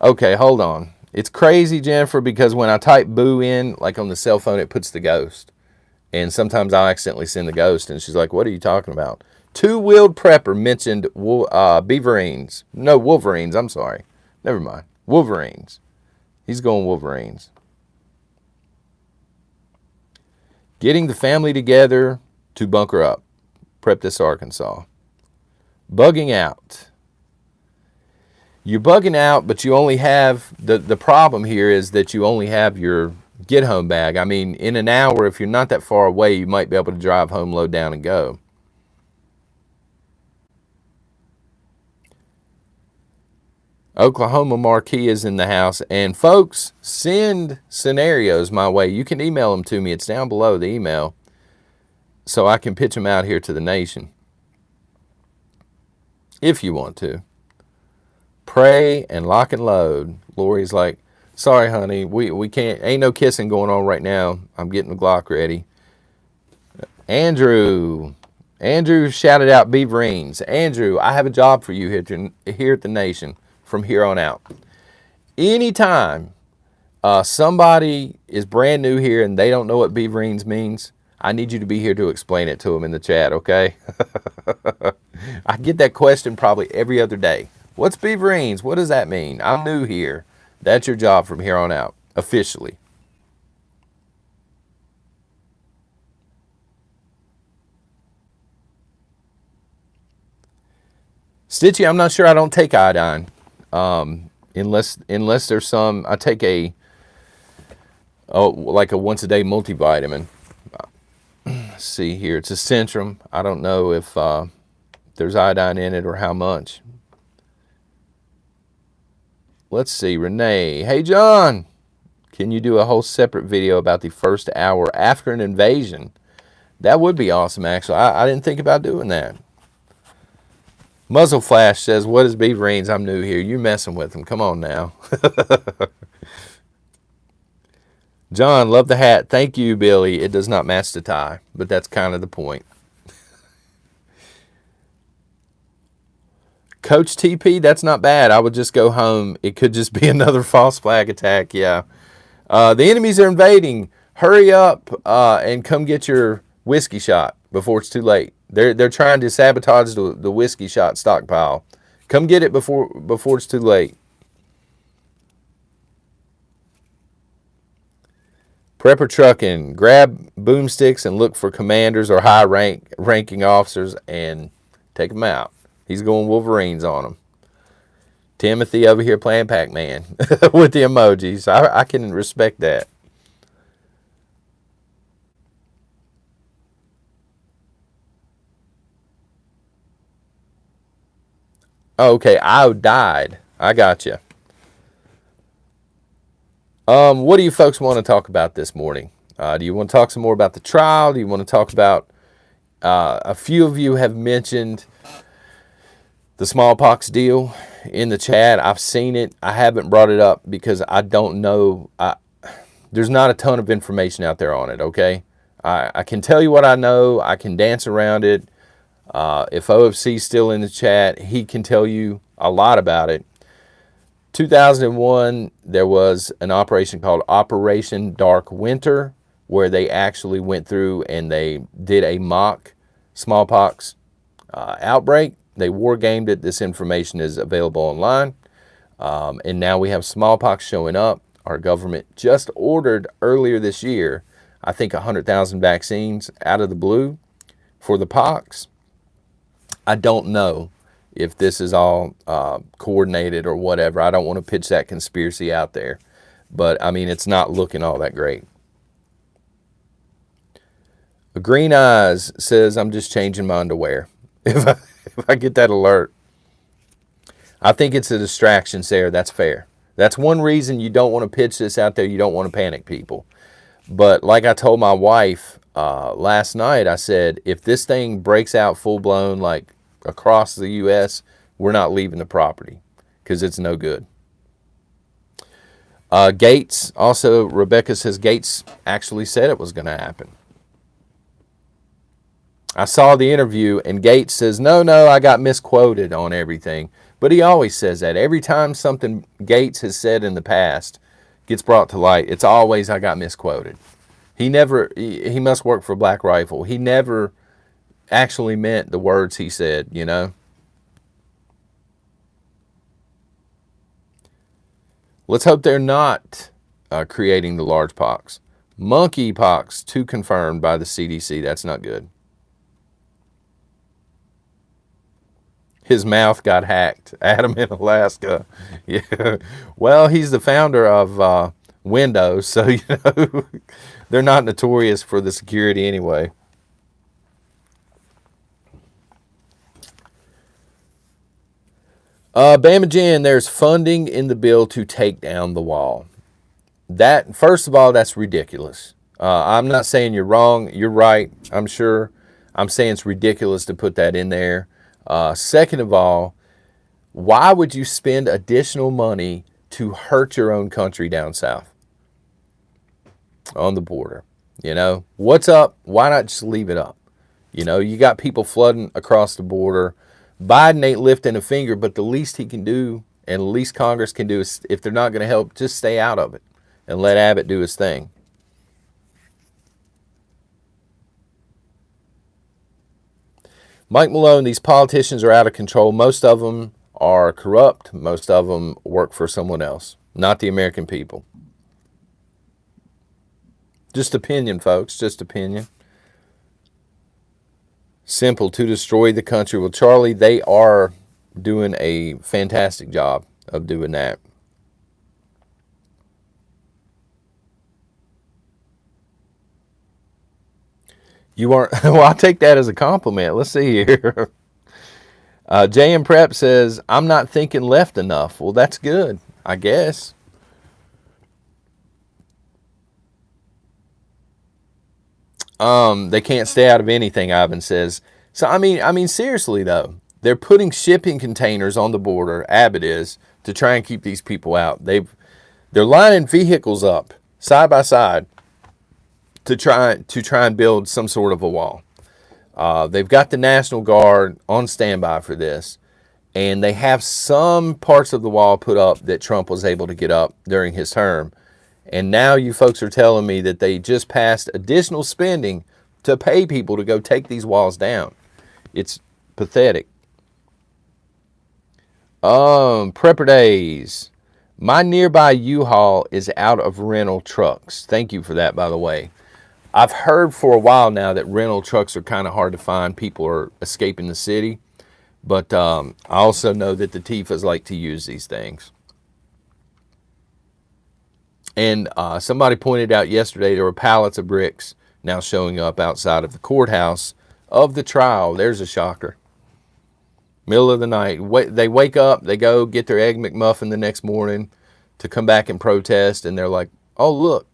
okay, hold on. It's crazy, Jennifer, because when I type boo in, like on the cell phone, it puts the ghost. And sometimes I'll accidentally send the ghost, and she's like, what are you talking about? Two-wheeled prepper mentioned beaverines. No, wolverines, I'm sorry. Never mind. Wolverines. He's going Wolverines. Getting the family together to bunker up. Prep this, Arkansas. Bugging out. You're bugging out, but you only have, the problem here is that you only have your get home bag. I mean, in an hour, if you're not that far away, you might be able to drive home, load down, and go. Oklahoma Marquee is in the house. And folks, send scenarios my way. You can email them to me. It's down below, the email, so I can pitch them out here to the nation. If you want to. Pray and lock and load. Lori's like, sorry, honey, we can't, ain't no kissing going on right now. I'm getting the Glock ready. Andrew shouted out Beaverines. Andrew, I have a job for you here at the nation from here on out. Anytime somebody is brand new here and they don't know what Beaverines means, I need you to be here to explain it to them in the chat, okay? I get that question probably every other day. What's Beaverines? What does that mean? I'm new here. That's your job from here on out, officially. Stitchy, I'm not sure. I don't take iodine. Unless there's some, I take like a once a day multivitamin. Let's see here. It's a Centrum. I don't know if there's iodine in it or how much. Let's see, Renee. Hey, John, can you do a whole separate video about the first hour after an invasion? That would be awesome, actually. I didn't think about doing that. Muzzle Flash says, what is Beaverines? I'm new here. You're messing with them. Come on now. John, love the hat. Thank you, Billy. It does not match the tie, but that's kind of the point. Coach TP, that's not bad. I would just go home. It could just be another false flag attack, yeah. The enemies are invading. Hurry up and come get your whiskey shot before it's too late. They're trying to sabotage the whiskey shot stockpile. Come get it before it's too late. Prepper trucking. Grab boomsticks and look for commanders or ranking officers and take them out. He's going Wolverines on them. Timothy over here playing Pac-Man with the emojis. I can respect that. Okay, I died. I got you. What do you folks want to talk about this morning? Do you want to talk some more about the trial? Do you want to talk about? A few of you have mentioned the smallpox deal in the chat. I've seen it. I haven't brought it up because I don't know. There's not a ton of information out there on it. Okay, I can tell you what I know. I can dance around it. If OFC's still in the chat, he can tell you a lot about it. 2001, there was an operation called Operation Dark Winter, where they actually went through and they did a mock smallpox outbreak. They war gamed it. This information is available online. And now we have smallpox showing up. Our government just ordered earlier this year, I think 100,000 vaccines out of the blue for the pox. I don't know if this is all coordinated or whatever. I don't want to pitch that conspiracy out there. But, I mean, it's not looking all that great. Green Eyes says, I'm just changing my underwear. If I get that alert. I think it's a distraction, Sarah. That's fair. That's one reason you don't want to pitch this out there. You don't want to panic people. But like I told my wife last night, I said, if this thing breaks out full-blown, like across the U.S., we're not leaving the property because it's no good. Gates, also, Rebecca says Gates actually said it was going to happen. I saw the interview, and Gates says, no, I got misquoted on everything. But he always says that. Every time something Gates has said in the past gets brought to light, it's always, I got misquoted. He must work for Black Rifle. He never actually meant the words he said, you know. Let's hope they're not creating the large pox. Monkeypox, too confirmed by the CDC. That's not good. His mouth got hacked. Adam in Alaska. Yeah. Well, he's the founder of Windows, so, you know, they're not notorious for the security anyway. Bama Jen, there's funding in the bill to take down the wall. That, first of all, that's ridiculous. I'm not saying you're wrong. You're right, I'm sure. I'm saying it's ridiculous to put that in there. Second of all, why would you spend additional money to hurt your own country down south on the border? You know, what's up? Why not just leave it up? You know, you got people flooding across the border. Biden ain't lifting a finger, but the least he can do and the least Congress can do is, if they're not going to help, just stay out of it and let Abbott do his thing. Mike Malone, these politicians are out of control. Most of them are corrupt. Most of them work for someone else, not the American people. Just opinion, folks, just opinion. Simple, to destroy the country. Well, Charlie, they are doing a fantastic job of doing that. You aren't, well, I'll take that as a compliment. Let's see here. JM Prep says, I'm not thinking left enough. Well, that's good, I guess. They can't stay out of anything, Ivan says. So, I mean, seriously, though, they're putting shipping containers on the border, Abbott is, to try and keep these people out. They're lining vehicles up side by side to try and build some sort of a wall. They've got the National Guard on standby for this, and they have some parts of the wall put up that Trump was able to get up during his term. And now you folks are telling me that they just passed additional spending to pay people to go take these walls down. It's pathetic. Prepper Days. My nearby U-Haul is out of rental trucks. Thank you for that, by the way. I've heard for a while now that rental trucks are kind of hard to find. People are escaping the city. But I also know that the Tifas like to use these things. And somebody pointed out yesterday there were pallets of bricks now showing up outside of the courthouse of the trial. There's a shocker. Middle of the night. They wake up, they go get their Egg McMuffin the next morning to come back and protest, and they're like, oh, look,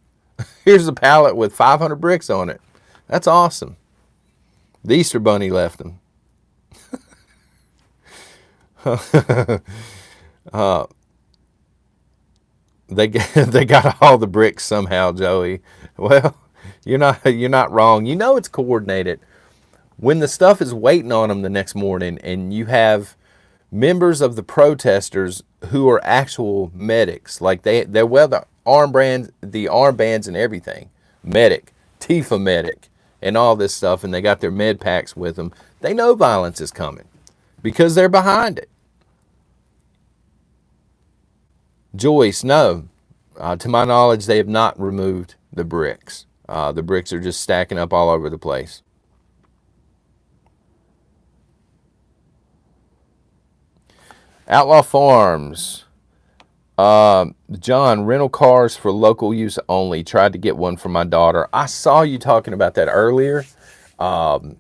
here's a pallet with 500 bricks on it. That's awesome. The Easter Bunny left them. They got all the bricks somehow, Joey. Well, you're not wrong. You know it's coordinated. When the stuff is waiting on them the next morning, and you have members of the protesters who are actual medics, like they're wear the armbands and everything, medic, Tifa medic, and all this stuff, and they got their med packs with them. They know violence is coming because they're behind it. Joyce, no. To my knowledge, they have not removed the bricks. The bricks are just stacking up all over the place. Outlaw Farms. John, rental cars for local use only. Tried to get one for my daughter. I saw you talking about that earlier. About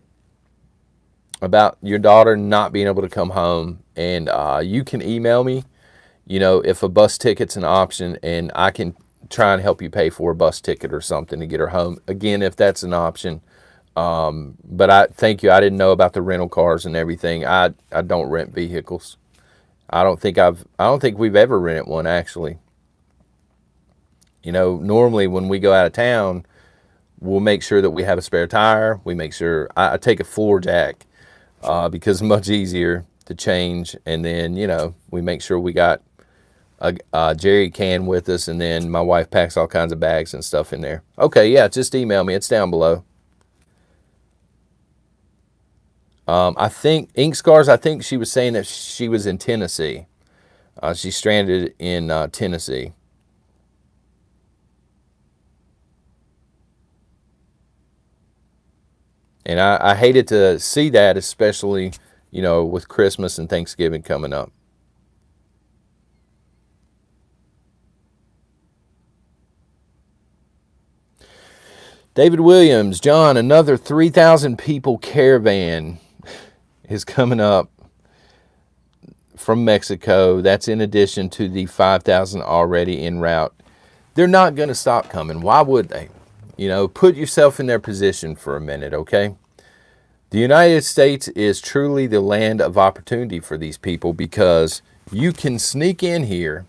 your daughter not being able to come home. And you can email me, if a bus ticket's an option, and I can try and help you pay for a bus ticket or something to get her home. Again, if that's an option. But I thank you. I didn't know about the rental cars and everything. I don't rent vehicles. I don't think we've ever rented one, actually. Normally when we go out of town, we'll make sure that we have a spare tire. We make sure I take a floor jack because it's much easier to change. And then, we make sure we got a jerry can with us, and then my wife packs all kinds of bags and stuff in there. Okay, yeah, just email me. It's down below. I think Ink Scars, I think she was saying that she was in Tennessee. She's stranded in Tennessee. And I hated to see that, especially, with Christmas and Thanksgiving coming up. David Williams, John, another 3,000 people caravan is coming up from Mexico. That's in addition to the 5,000 already en route. They're not going to stop coming. Why would they? Put yourself in their position for a minute, okay? The United States is truly the land of opportunity for these people because you can sneak in here.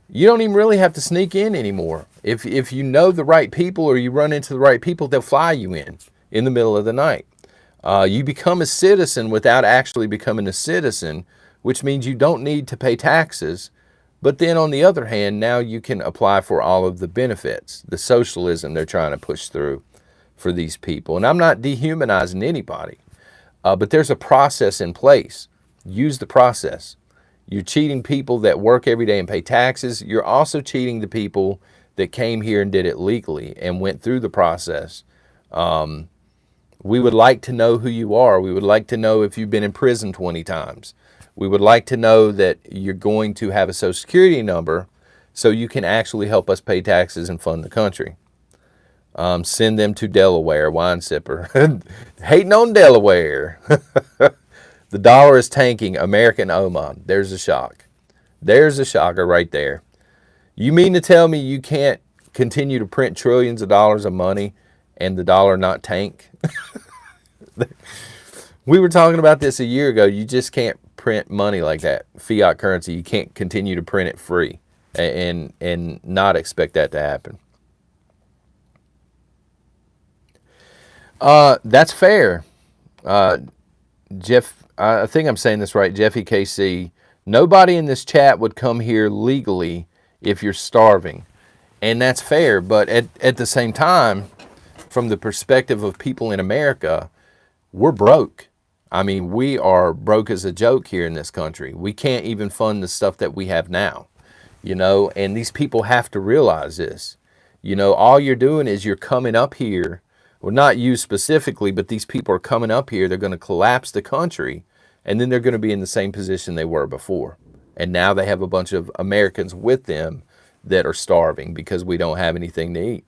You don't even really have to sneak in anymore. If you know the right people or you run into the right people, they'll fly you in the middle of the night. You become a citizen without actually becoming a citizen, which means you don't need to pay taxes. But then on the other hand, now you can apply for all of the benefits, the socialism they're trying to push through for these people. And I'm not dehumanizing anybody, but there's a process in place. Use the process. You're cheating people that work every day and pay taxes. You're also cheating the people that came here and did it legally and went through the process. We would like to know who you are. We would like to know if you've been in prison 20 times. We would like to know that you're going to have a Social Security number so you can actually help us pay taxes and fund the country. Send them to Delaware, wine sipper. Hating on Delaware. The dollar is tanking. American Oman. There's a shock. There's a shocker right there. You mean to tell me you can't continue to print trillions of dollars of money and the dollar not tank? We were talking about this a year ago. You just can't print money like that. Fiat currency. You can't continue to print it free and not expect that to happen. That's fair. Jeff, I think I'm saying this right. Jeffy KC. Nobody in this chat would come here legally if you're starving. And that's fair. But at the same time, from the perspective of people in America, we're broke. I mean, we are broke as a joke here in this country. We can't even fund the stuff that we have now, and these people have to realize this. All you're doing is you're coming up here, well, not you specifically, but these people are coming up here. They're going to collapse the country And then they're going to be in the same position they were before. And now they have a bunch of Americans with them that are starving because we don't have anything to eat.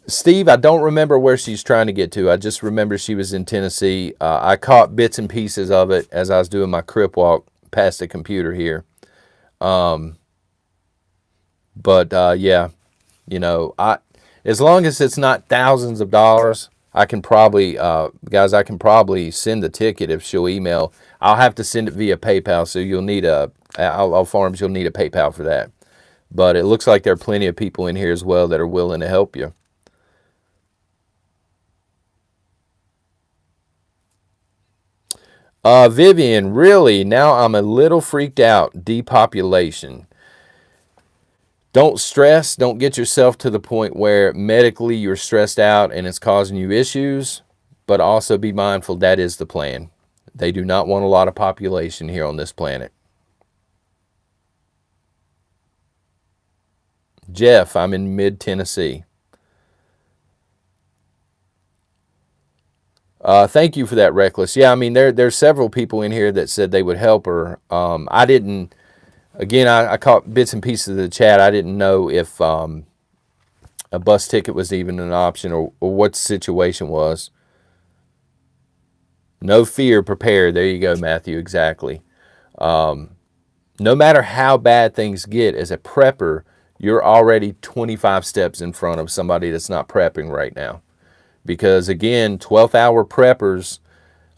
Steve, I don't remember where she's trying to get to. I just remember she was in Tennessee. I caught bits and pieces of it as I was doing my crip walk past the computer here. Yeah, as long as it's not thousands of dollars, I can probably, guys, I can probably send the ticket if she'll email. I'll have to send it via PayPal, so you'll need I'll Farms, you'll need a PayPal for that. But it looks like there are plenty of people in here as well that are willing to help you. Vivian, really, now I'm a little freaked out. Depopulation. Don't stress. Don't get yourself to the point where medically you're stressed out and it's causing you issues. But also be mindful that is the plan. They do not want a lot of population here on this planet. Jeff, I'm in mid-Tennessee. Thank you for that, Reckless. Yeah, I mean, there's several people in here that said they would help her. I didn't, again, I caught bits and pieces of the chat. I didn't know if a bus ticket was even an option or what the situation was. No fear, prepare. There you go, Matthew, exactly. No matter how bad things get, as a prepper, you're already 25 steps in front of somebody that's not prepping right now. Because again, 12th-hour preppers,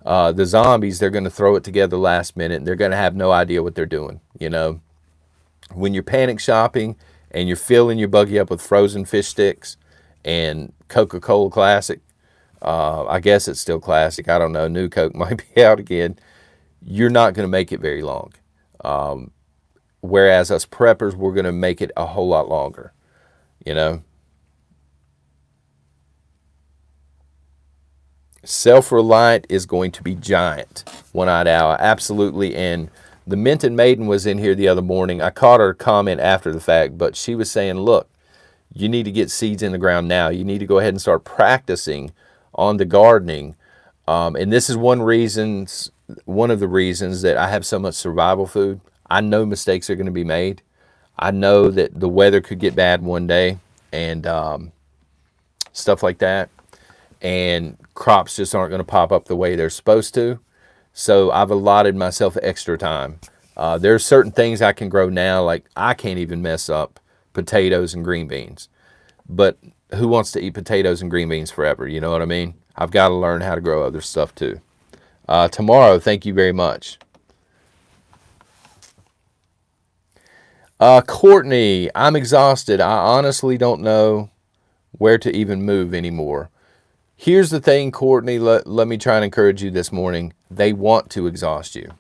the zombies, they're going to throw it together last minute, and they're going to have no idea what they're doing. When you're panic shopping and you're filling your buggy up with frozen fish sticks and Coca-Cola Classic, I guess it's still Classic. I don't know. New Coke might be out again. You're not going to make it very long. Whereas us preppers, we're going to make it a whole lot longer. Self-reliant is going to be giant. One-eyed owl, absolutely. And the Minton Maiden was in here the other morning. I caught her comment after the fact, but she was saying, look, you need to get seeds in the ground now. You need to go ahead and start practicing on the gardening. And this is one of the reasons that I have so much survival food. I know mistakes are going to be made. I know that the weather could get bad one day and stuff like that. And crops just aren't going to pop up the way they're supposed to. So I've allotted myself extra time. There are certain things I can grow now, like I can't even mess up potatoes and green beans. But who wants to eat potatoes and green beans forever? You know what I mean? I've got to learn how to grow other stuff too. Tomorrow, thank you very much. Courtney, I'm exhausted. I honestly don't know where to even move anymore. Here's the thing, Courtney, let me try and encourage you this morning. They want to exhaust you.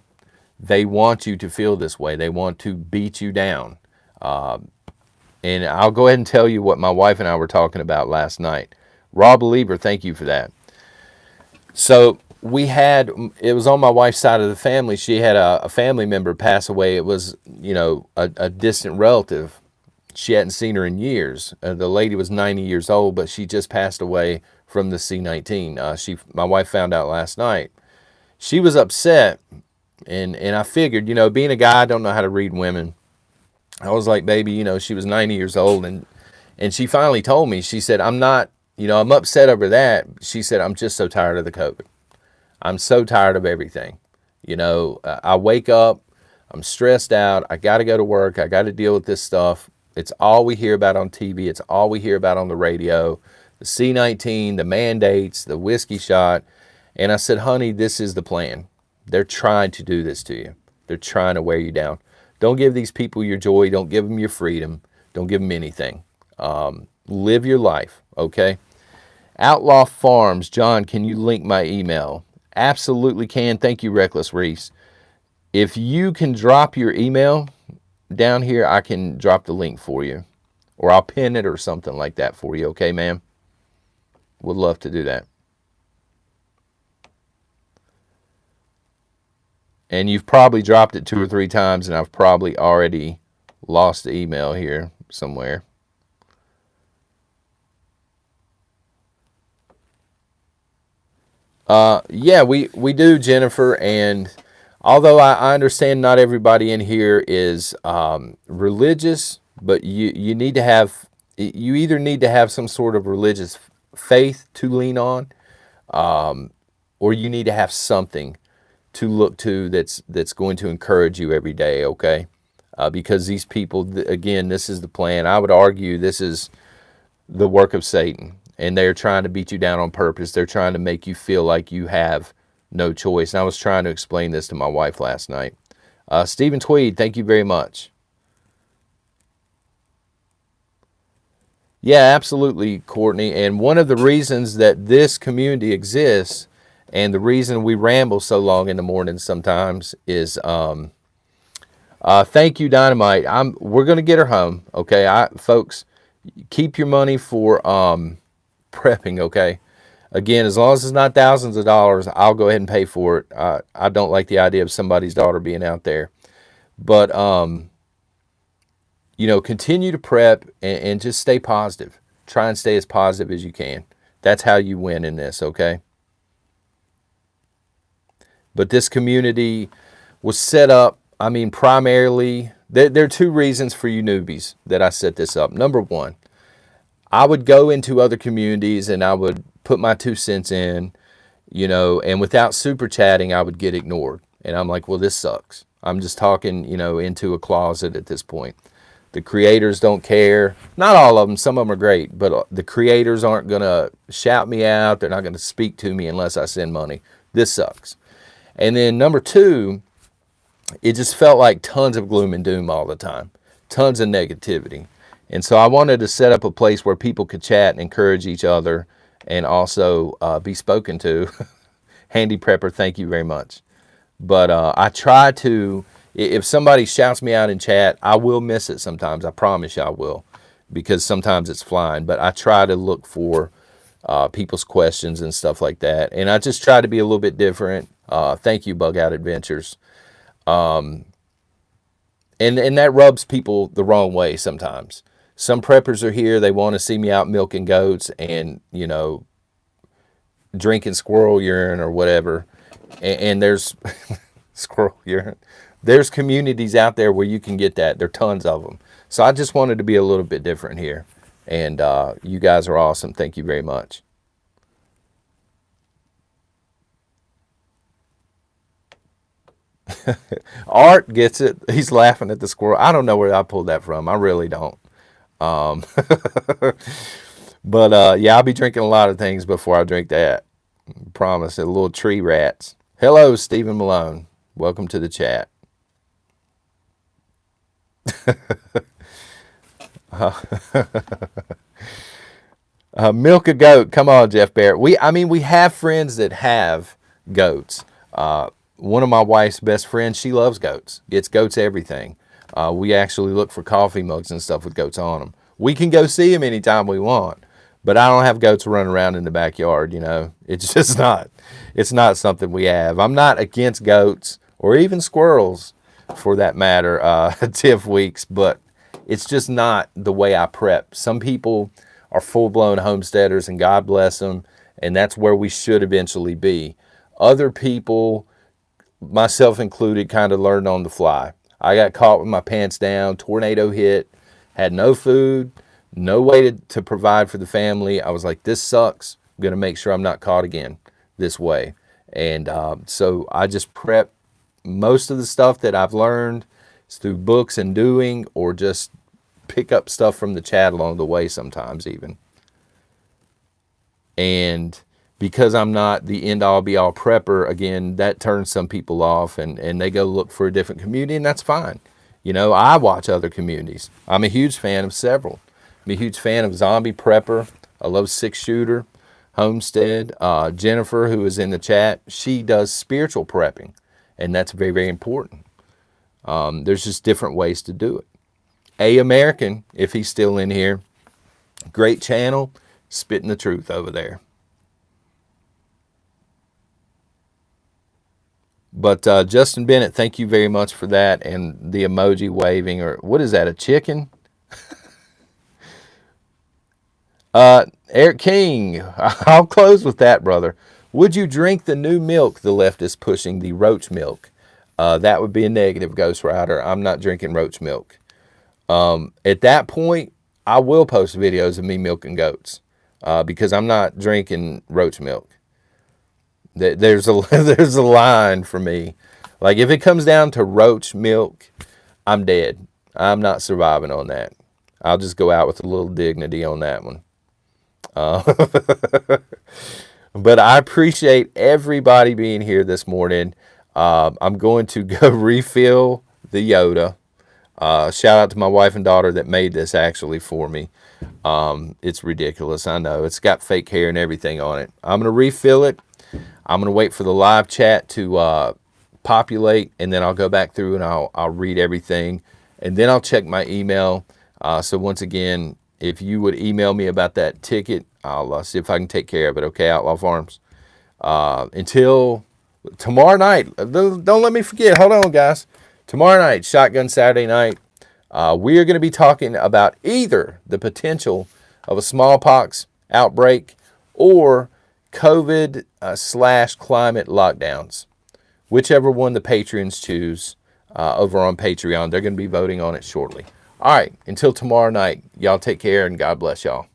They want you to feel this way. They want to beat you down. And I'll go ahead and tell you what my wife and I were talking about last night. Rob Lieber, thank you for that. So it was on my wife's side of the family. She had a family member pass away. It was, a distant relative. She hadn't seen her in years. The lady was 90 years old, but she just passed away from the C19. My wife found out last night. She was upset, and I figured, being a guy, I don't know how to read women. I was like, baby, she was 90 years old, and she finally told me, she said, I'm not, I'm upset over that. She said, I'm just so tired of the COVID. I'm so tired of everything. I wake up, I'm stressed out, I got to go to work, I got to deal with this stuff. It's all we hear about on TV. It's all we hear about on the radio. The C19, the mandates, the whiskey shot. And I said, honey, this is the plan. They're trying to do this to you. They're trying to wear you down. Don't give these people your joy. Don't give them your freedom. Don't give them anything. Live your life, okay? Outlaw Farms. John, can you link my email? Absolutely can. Thank you, Reckless Reese. If you can drop your email down here, I can drop the link for you. Or I'll pin it or something like that for you, okay, ma'am? Would love to do that. And you've probably dropped it 2 or 3 times, and I've probably already lost the email here somewhere. Yeah, we do, Jennifer. And although I understand not everybody in here is religious, but you need to have, you either need to have some sort of religious faith to lean on, or you need to have something to look to that's going to encourage you every day. Okay, because these people, again, this is the plan. I would argue this is the work of Satan, and they're trying to beat you down on purpose. They're trying to make you feel like you have no choice. And I was trying to explain this to my wife last night. Stephen Tweed, thank you very much. Yeah, absolutely, Courtney. And one of the reasons that this community exists, and the reason we ramble so long in the morning sometimes, is thank you, Dynamite. We're gonna get her home. Okay, folks, keep your money for prepping. Okay, again, as long as it's not thousands of dollars, I'll go ahead and pay for it. I don't like the idea of somebody's daughter being out there, but continue to prep and just stay positive. Try and stay as positive as you can. That's how you win in this. Okay. But this community was set up, I mean, primarily, there are two reasons for you newbies that I set this up. Number one, I would go into other communities and I would put my 2 cents in, and without super chatting, I would get ignored. And I'm like, well, this sucks. I'm just talking, into a closet at this point. The creators don't care. Not all of them. Some of them are great. But the creators aren't going to shout me out. They're not going to speak to me unless I send money. This sucks. And then number two, it just felt like tons of gloom and doom all the time. Tons of negativity. And so I wanted to set up a place where people could chat and encourage each other and also be spoken to. Handy Prepper, thank you very much. But I try to, if somebody shouts me out in chat, I will miss it sometimes. I promise you I will, because sometimes it's flying. But I try to look for people's questions and stuff like that. And I just try to be a little bit different. Thank you, Bug Out Adventures. And that rubs people the wrong way sometimes. Some preppers are here. They want to see me out milking goats and, drinking squirrel urine or whatever. And there's squirrel urine. There's communities out there where you can get that. There are tons of them. So I just wanted to be a little bit different here. And you guys are awesome. Thank you very much. Art gets it. He's laughing at the squirrel. I don't know where I pulled that from. I really don't. Um, but yeah, I'll be drinking a lot of things before I drink that. Promise it. Little tree rats. Hello, Stephen Malone. Welcome to the chat. Milk a goat. Come on, Jeff Barrett. We have friends that have goats. One of my wife's best friends, she loves goats. Gets goats everything. We actually look for coffee mugs and stuff with goats on them. We can go see them anytime we want, but I don't have goats running around in the backyard. It's just not. It's not something we have. I'm not against goats or even squirrels, for that matter, Tiff Weeks, but it's just not the way I prep. Some people are full-blown homesteaders, and God bless them, and that's where we should eventually be. Other people, myself included, kind of learned on the fly. I got caught with my pants down, tornado hit, had no food, no way to provide for the family. I was like, this sucks. I'm going to make sure I'm not caught again this way. And so I just prep. Most of the stuff that I've learned is through books and doing, or just pick up stuff from the chat along the way sometimes even. And because I'm not the end-all be-all prepper, again, that turns some people off, and they go look for a different community, and that's fine. I watch other communities. I'm a huge fan of several. I'm a huge fan of Zombie Prepper. I love Six Shooter, Homestead. Jennifer, who is in the chat, she does spiritual prepping, and that's very, very important. There's just different ways to do it. A American, if he's still in here, great channel, spitting the truth over there. But Justin Bennett, thank you very much for that. And the emoji waving, or what is that, a chicken? Eric King, I'll close with that, brother. Would you drink the new milk the left is pushing, the roach milk? That would be a negative, Ghost Rider. I'm not drinking roach milk. At that point, I will post videos of me milking goats because I'm not drinking roach milk. There's a there's a line for me. Like if it comes down to roach milk, I'm dead. I'm not surviving on that. I'll just go out with a little dignity on that one. But I appreciate everybody being here this morning. I'm going to go refill the Yoda. Shout out to my wife and daughter that made this actually for me. It's ridiculous. I know it's got fake hair and everything on it. I'm going to refill it. I'm going to wait for the live chat to populate, and then I'll go back through and I'll read everything, and then I'll check my email. So once again, if you would email me about that ticket, I'll see if I can take care of it. Okay, Outlaw Farms. Until tomorrow night, don't let me forget. Hold on, guys. Tomorrow night, Shotgun Saturday night, we are going to be talking about either the potential of a smallpox outbreak or COVID / climate lockdowns. Whichever one the patrons choose over on Patreon, they're going to be voting on it shortly. All right, until tomorrow night, y'all take care and God bless y'all.